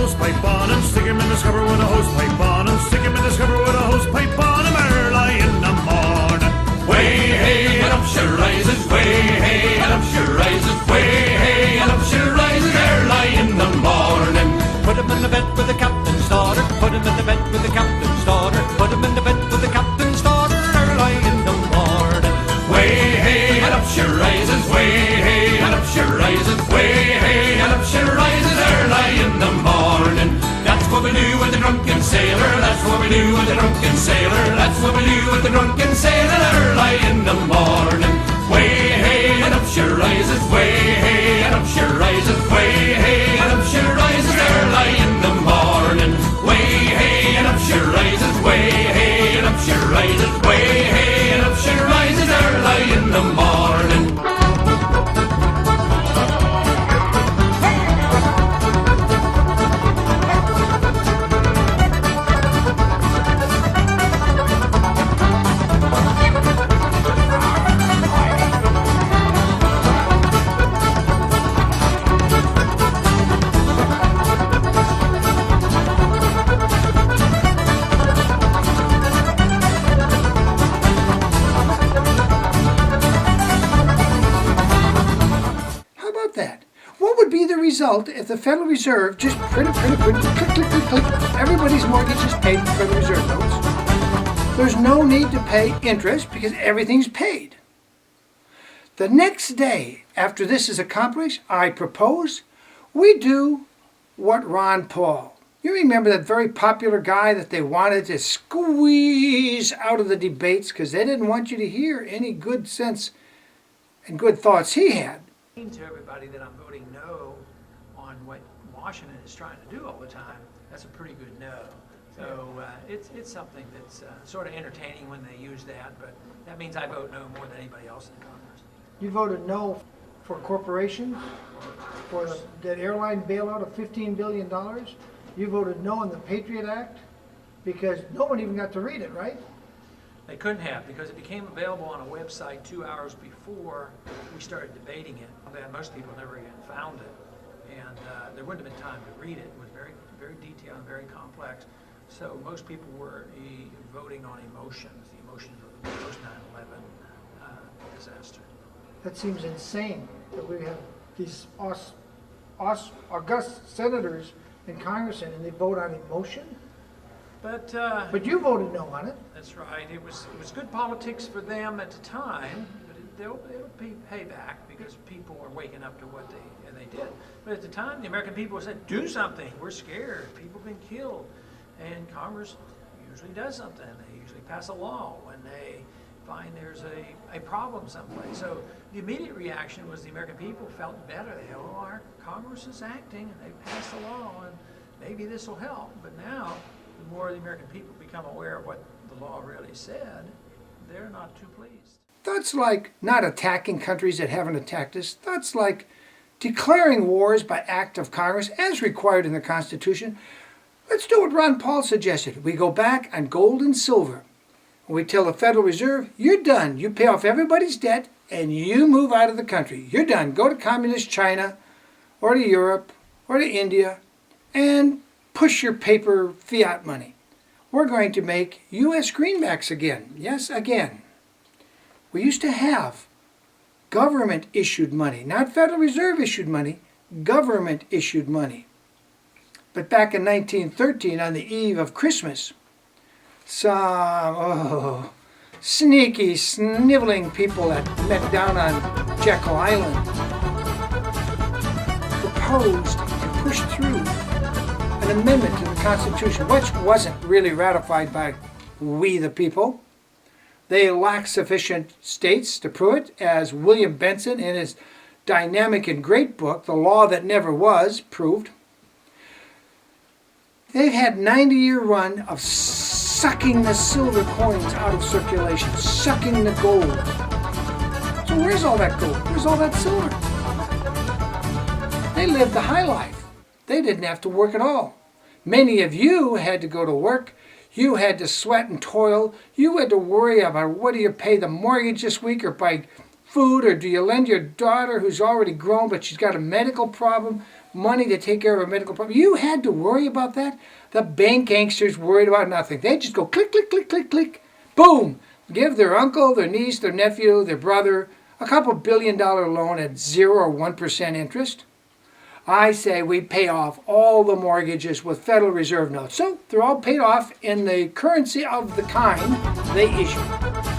hose pipe on him, stick him in the scupper with a hose pipe on him, stick him in the scupper with a hose pipe on him early in the morning. Way hey and up she rises, way hey and up she rises, way hey and up she rises early in the morning. Put him in the bed with the captain's daughter, put him in the bed with the captain's daughter, put him in the bed with the captain's daughter early in the morning. Way hey and up she rises, way hey and up she rises, way hey and up she rises early in the morning. That's what we do with the drunken sailor, that's what we do with the drunken sailor, that's what we do with the drunken sailor early in the morning. Way hey and up she rises, way hey and up she rises, way hey and up she rises early in the morning. Way hey and up she rises, way hey and up she rises, way hey and up she rises early in the morning. Result if the Federal Reserve just print, click, everybody's mortgage is paid with Federal Reserve notes. There's no need to pay interest because everything's paid. The next day after this is accomplished, I propose we do what Ron Paul. You remember that very popular guy that they wanted to squeeze out of the debates because they didn't want you to hear any good sense and good thoughts he had. To everybody that I'm voting no on what Washington is trying to do all the time, that's a pretty good no. So it's something that's sort of entertaining when they use that, but that means I vote no more than anybody else in Congress. You voted no for corporations, for that airline bailout of $15 billion. You voted no on the Patriot Act because no one even got to read it, right? They couldn't have, because it became available on a website 2 hours before we started debating it. Most people never even found it, and there wouldn't have been time to read it. It was very, very detailed and very complex. So most people were voting on emotions. The emotions of the post 9/11 disaster. That seems insane that we have these august senators and congressmen, and they vote on emotion. But you voted no on it. That's right. It was good politics for them at the time, but it'll be payback because people are waking up to what they did. But at the time, the American people said, "Do something. We're scared. People have been killed," and Congress usually does something. They usually pass a law when they find there's a problem someplace. So the immediate reaction was the American people felt better. They go, "Oh, our Congress is acting, and they passed a law, and maybe this will help." But now, the more the American people become aware of what the law really said, they're not too pleased. That's like not attacking countries that haven't attacked us. That's like declaring wars by act of Congress as required in the Constitution. Let's do what Ron Paul suggested. We go back on gold and silver. We tell the Federal Reserve, you're done. You pay off everybody's debt and you move out of the country. You're done. Go to communist China or to Europe or to India and push your paper fiat money. We're going to make U.S. greenbacks again. Yes, again. We used to have government-issued money, not Federal Reserve-issued money, government-issued money. But back in 1913, on the eve of Christmas, some sneaky, sniveling people that met down on Jekyll Island proposed and pushed through an amendment to the Constitution, which wasn't really ratified by we the people. They lacked sufficient states to prove it, as William Benson in his dynamic and great book, The Law That Never Was, proved. They've had 90-year run of sucking the silver coins out of circulation, sucking the gold. So where's all that gold? Where's all that silver? They lived the high life. They didn't have to work at all. Many of you had to go to work. You had to sweat and toil. You had to worry about what do you pay the mortgage this week, or buy food, or do you lend your daughter who's already grown but she's got a medical problem money to take care of a medical problem. You had to worry about that? The bank gangsters worried about nothing. They just go click, click, click, click, click, boom. Give their uncle, their niece, their nephew, their brother a couple $1 billion loan at 0 or 1% interest. I say we pay off all the mortgages with Federal Reserve notes. So they're all paid off in the currency of the kind they issue.